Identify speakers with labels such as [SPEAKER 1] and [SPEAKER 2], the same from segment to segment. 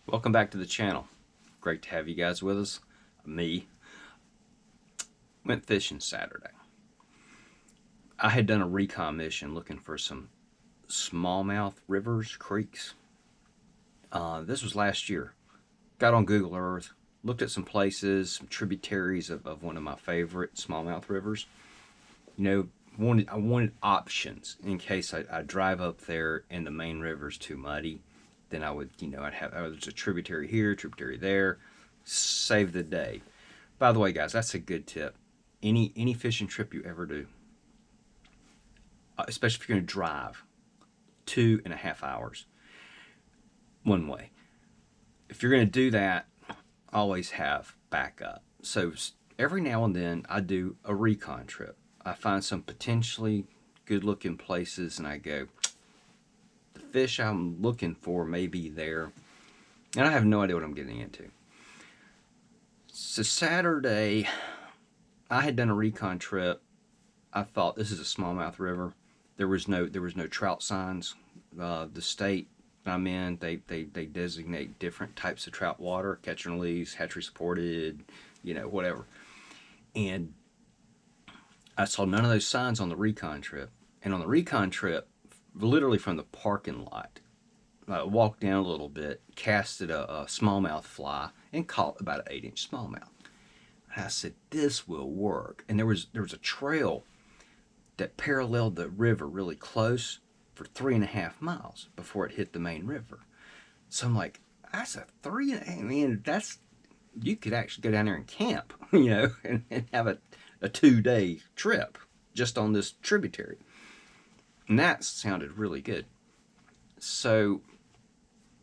[SPEAKER 1] Welcome back to the channel. Great to have you guys with us. Me. Went fishing Saturday. I had done a recon mission looking for some smallmouth rivers, creeks. This was last year. Got on Google Earth, looked at some places, some tributaries of one of my favorite smallmouth rivers. I wanted options in case I drive up there and the main river's too muddy. Then I would, there's a tributary here, tributary there, save the day. By the way, guys, that's a good tip. Any fishing trip you ever do, especially if you're going to drive 2.5 hours one way. If you're going to do that, always have backup. So every now and then I do a recon trip. I find some potentially good looking places and I go, the fish I'm looking for may be there. And I have no idea what I'm getting into. So Saturday, I had done a recon trip. I thought this is a smallmouth river. There was no trout signs. The state I'm in, they designate different types of trout water, catch and release, hatchery supported, whatever. And I saw none of those signs on the recon trip. And on the recon trip, literally from the parking lot, I walked down a little bit, casted a smallmouth fly, and caught about an 8-inch smallmouth. And I said, this will work. And there was a trail that paralleled the river really close for 3.5 miles before it hit the main river. So I'm like, that's a 3.5, man, you could actually go down there and camp, and have a 2-day trip just on this tributary. And that sounded really good. So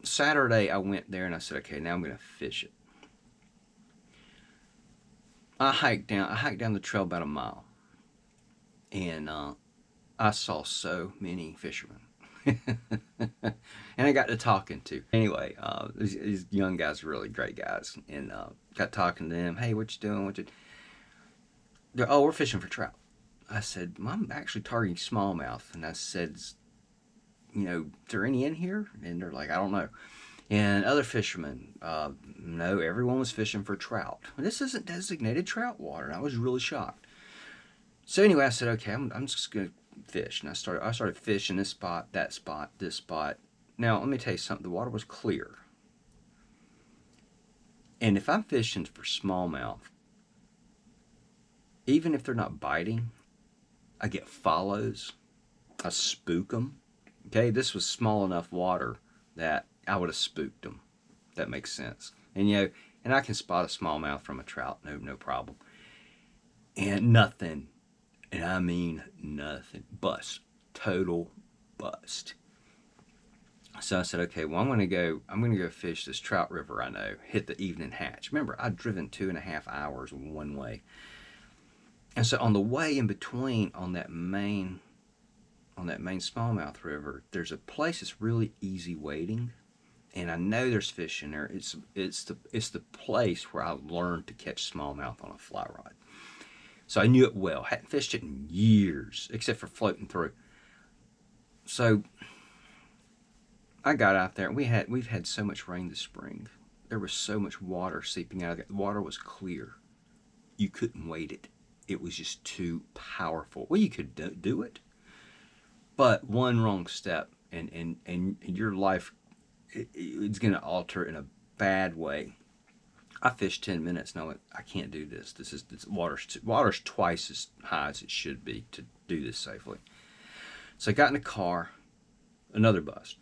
[SPEAKER 1] Saturday I went there and I said, okay, now I'm going to fish it. I hiked down the trail about a mile. And I saw so many fishermen. And I got to talking to. Anyway, these young guys are really great guys. And got talking to them. Hey, what you doing? Oh, we're fishing for trout. I said, well, I'm actually targeting smallmouth. And I said, is there any in here? And they're like, I don't know. And other fishermen, no, everyone was fishing for trout. This isn't designated trout water. And I was really shocked. So anyway, I said, okay, I'm just going to fish. And I started fishing this spot, that spot, this spot. Now, let me tell you something. The water was clear. And if I'm fishing for smallmouth, even if they're not biting, I get follows. I spook them. Okay, this was small enough water that I would have spooked them. That makes sense. And and I can spot a smallmouth from a trout, no problem. And nothing. And I mean nothing. Bust. Total bust. So I said, okay, well, I'm going to go fish this trout river I know, hit the evening hatch. Remember, I'd driven 2.5 hours one way. And so on the way in between on that main smallmouth river, there's a place that's really easy wading. And I know there's fish in there. It's the place where I learned to catch smallmouth on a fly rod. So I knew it well. Hadn't fished it in years, except for floating through. So I got out there. We've had so much rain this spring. There was so much water seeping out of it. The water was clear. You couldn't wade it. It was just too powerful. Well, you could do it, but one wrong step and your life, it's going to alter in a bad way. I fished 10 minutes and I went, I can't do this. This water's twice as high as it should be to do this safely. So I got in the car, another bust.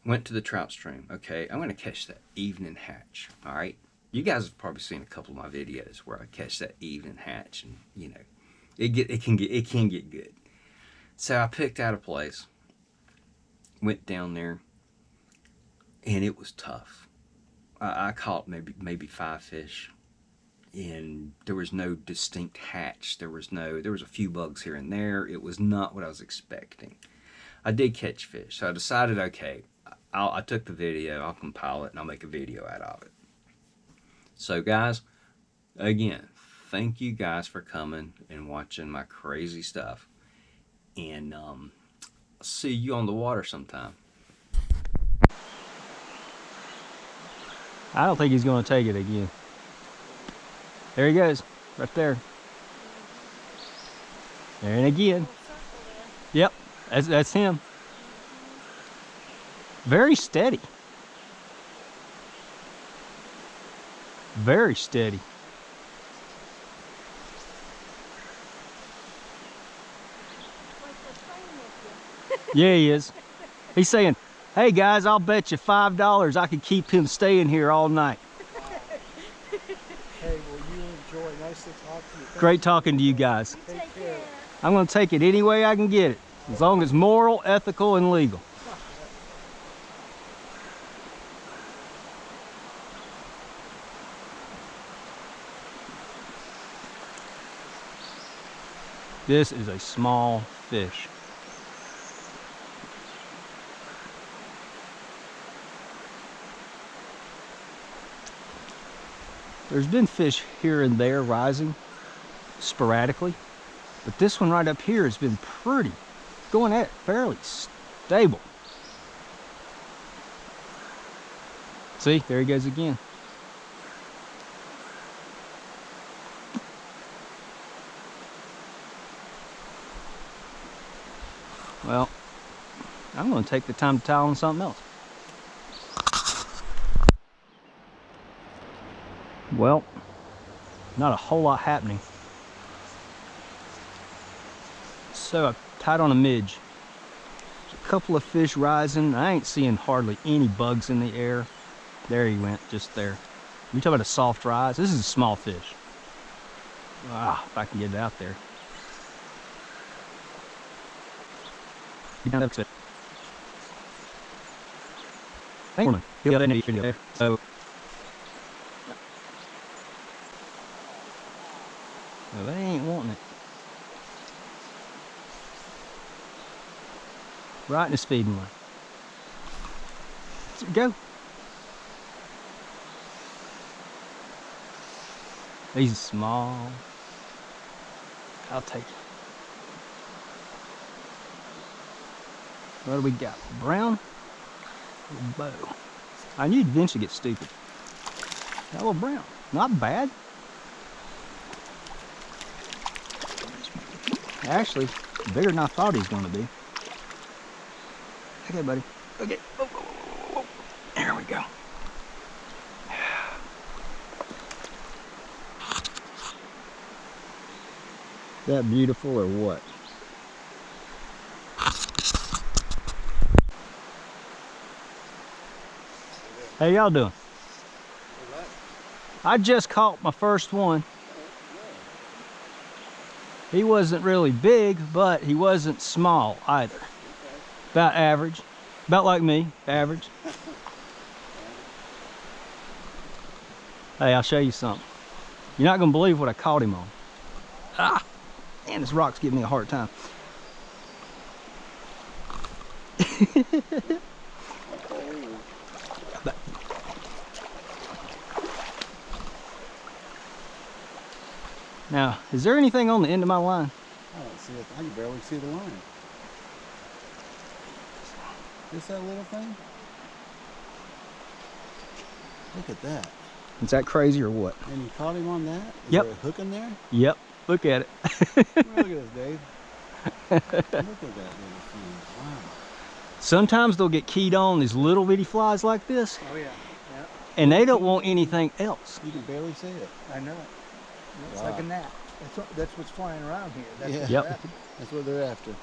[SPEAKER 1] Went to the trout stream. Okay, I'm going to catch that evening hatch. All right. You guys have probably seen a couple of my videos where I catch that evening hatch, and it can get good. So I picked out a place, went down there, and it was tough. I caught maybe 5 fish, and there was no distinct hatch. There was a few bugs here and there. It was not what I was expecting. I did catch fish, so I decided, okay, I took the video, I'll compile it, and I'll make a video out of it. So guys, again, thank you guys for coming and watching my crazy stuff, and see you on the water sometime.
[SPEAKER 2] I don't think he's going to take it again. There he goes, right there. There and again. Yep, that's him. Very steady. Very steady. Yeah, he is. He's saying, hey guys, I'll bet you $5 I could keep him staying here all night.
[SPEAKER 3] Hey, well, you enjoy. Nice to talk to you.
[SPEAKER 2] Great talking to you guys.
[SPEAKER 3] Take care.
[SPEAKER 2] I'm going to take it any way I can get it, as long as moral, ethical, and legal. This is a small fish. There's been fish here and there rising sporadically, but this one right up here has been pretty, going at it fairly stable. See, there he goes again. Well, I'm going to take the time to tie on something else. Well, not a whole lot happening. So I tied on a midge. There's a couple of fish rising. I ain't seeing hardly any bugs in the air. There he went, just there. You talk about a soft rise. This is a small fish. Ah, if I can get it out there. That's it. Thank you. He'll get in there. So. Well, they ain't wanting it. Right in his feeding line. Let's go. He's small. I'll take it. What do we got? Brown? Bow. I knew you'd eventually get stupid. Got a little brown. Not bad. Actually, bigger than I thought he was going to be. Okay, buddy. Okay. Oh, oh, oh, oh. There we go. That beautiful or what? How y'all doing? I just caught my first one. He wasn't really big, but he wasn't small either. About average. About like me, average. Hey, I'll show you something. You're not gonna believe what I caught him on. Ah! Man, this rock's giving me a hard time. Now, is there anything on the end of my line?
[SPEAKER 3] I don't see it. I can barely see the line. Just that little thing? Look at that.
[SPEAKER 2] Is that crazy or what?
[SPEAKER 3] And you caught him on that? Is
[SPEAKER 2] Yep.
[SPEAKER 3] there a hook in there?
[SPEAKER 2] Yep. Look at it.
[SPEAKER 3] Look at this, Dave. Look at that little thing. Wow.
[SPEAKER 2] Sometimes they'll get keyed on these little bitty flies like this,
[SPEAKER 3] Oh, yeah.
[SPEAKER 2] and they don't want anything else.
[SPEAKER 3] You can barely see it.
[SPEAKER 4] I know it. It's
[SPEAKER 3] Wow.
[SPEAKER 4] like a gnat. That's what's flying around here. That's
[SPEAKER 3] Yeah.
[SPEAKER 4] what's
[SPEAKER 2] Yep.
[SPEAKER 4] happening.
[SPEAKER 3] That's what they're after.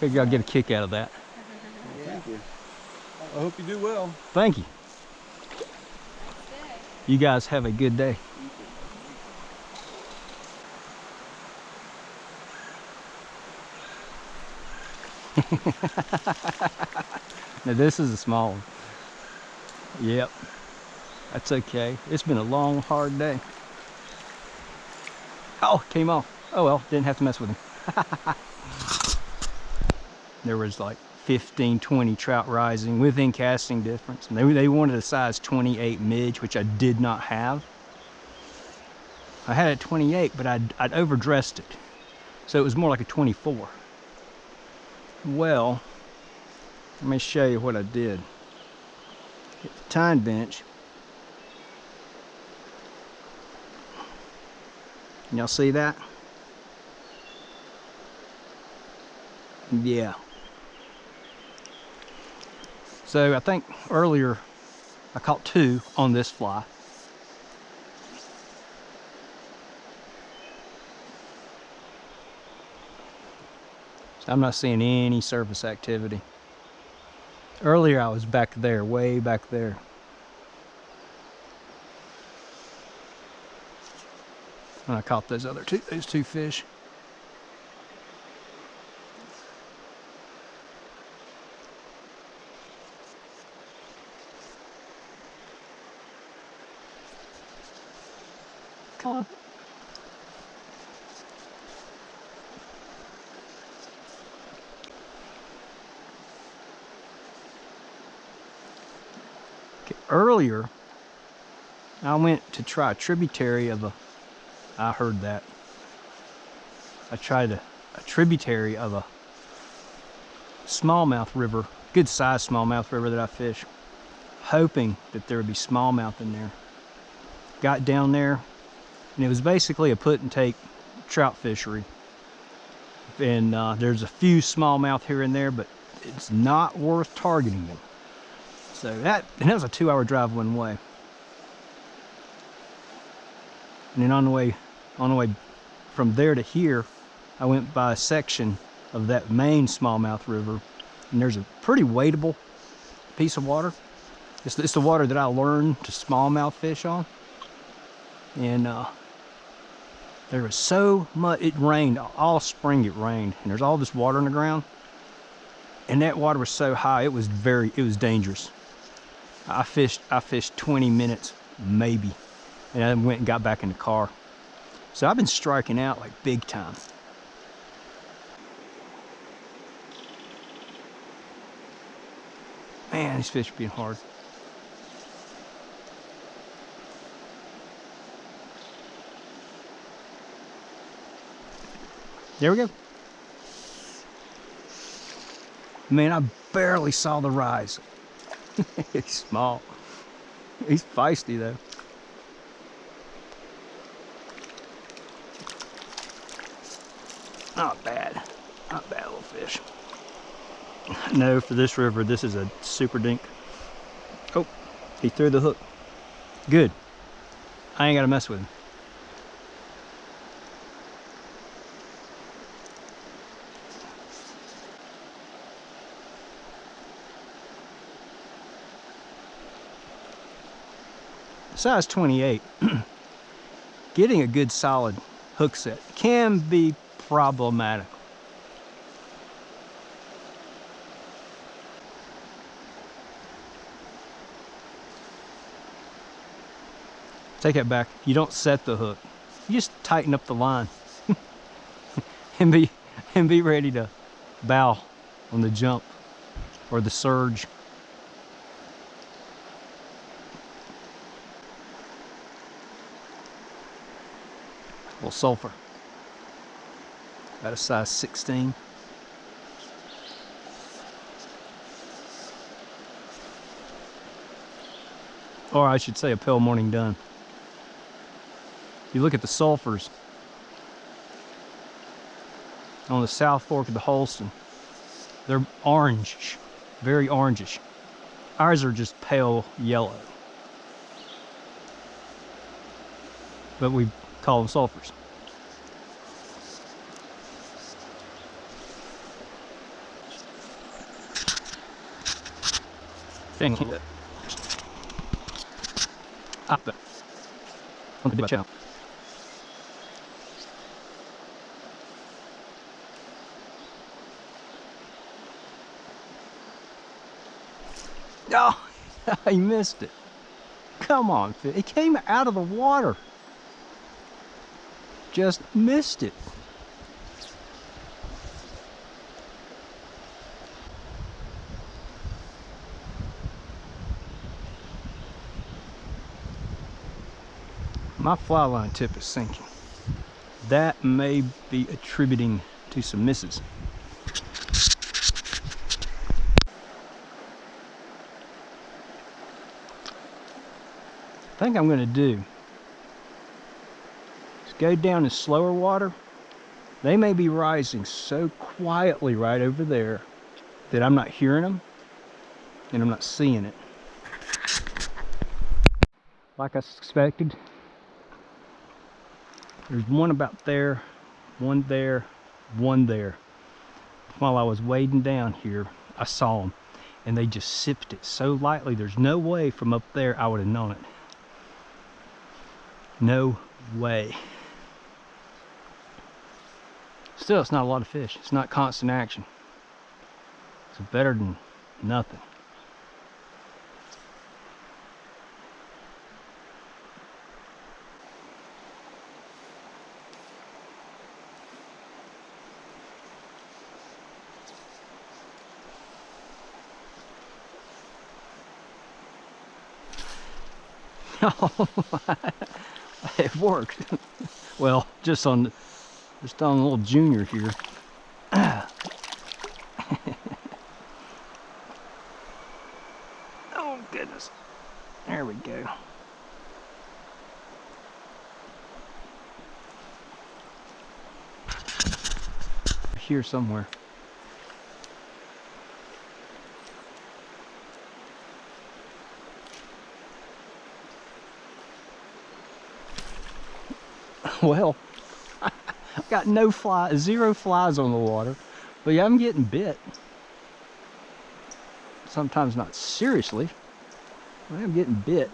[SPEAKER 2] Figure I'll get a kick out of that.
[SPEAKER 3] Well, thank you. I hope you do well.
[SPEAKER 2] Thank you. You guys have a good day. Now this is a small one. Yep. That's okay. It's been a long, hard day. Oh, came off. Oh well, didn't have to mess with him. There was like 15, 20 trout rising within casting difference. And they wanted a size 28 midge, which I did not have. I had a 28, but I'd overdressed it. So it was more like a 24. Well, let me show you what I did. Hit the tine bench, Can y'all see that? Yeah. So I think earlier I caught 2 on this fly. So I'm not seeing any surface activity. Earlier I was back there, way back there. And I caught those two fish. Come on. Okay, earlier I went to try a tributary of I heard that. I tried a tributary of a smallmouth river, good sized smallmouth river that I fish, hoping that there would be smallmouth in there. Got down there, and it was basically a put and take trout fishery. And there's a few smallmouth here and there, but it's not worth targeting them. So that was a 2-hour drive one way. And then on the way from there to here, I went by a section of that main smallmouth river, and there's a pretty wadeable piece of water. It's the water that I learned to smallmouth fish on. And there was so much, it rained, all spring it rained, and there's all this water on the ground. And that water was so high, it was dangerous. I fished 20 minutes, maybe, and I went and got back in the car. So I've been striking out like big time. Man, these fish are being hard. There we go. Man, I barely saw the rise. He's small. He's feisty though. Not bad little fish. No, for this river, this is a super dink. Oh, he threw the hook. Good. I ain't gotta mess with him. Size 28. Getting a good solid hook set can be problematic. Take it back. You don't set the hook. You just tighten up the line and be ready to bow on the jump or the surge. A little sulfur. About a size 16. Or I should say a pale morning dun. You look at the sulfurs on the South Fork of the Holston, they're orangish, very orangish. Ours are just pale yellow, but we call them sulfurs. Dang it. Up there. On the channel. Oh, I missed it. Come on, it came out of the water. Just missed it. My fly line tip is sinking. That may be attributing to some misses. I think I'm going to do is go down in slower water, they may be rising so quietly right over there that I'm not hearing them and I'm not seeing it. Like I suspected, there's one about there, one there, one there. While I was wading down here, I saw them, and they just sipped it so lightly. There's no way from up there I would have known it. No way. Still, it's not a lot of fish. It's not constant action. It's better than nothing. It worked. Well, just on a little junior here. Oh goodness. There we go. Here somewhere. Well, I've got no fly, 0 flies on the water, but yeah, I'm getting bit. Sometimes not seriously, but I'm getting bit.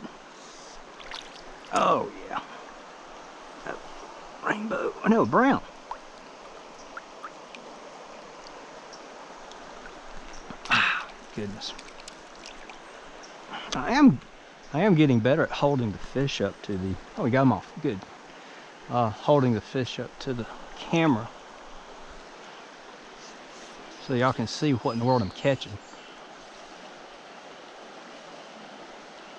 [SPEAKER 2] Oh yeah. Rainbow, no, brown. Ah, goodness. I am getting better at holding the fish up to the, oh, we got them off, good. Holding the fish up to the camera so y'all can see what in the world I'm catching.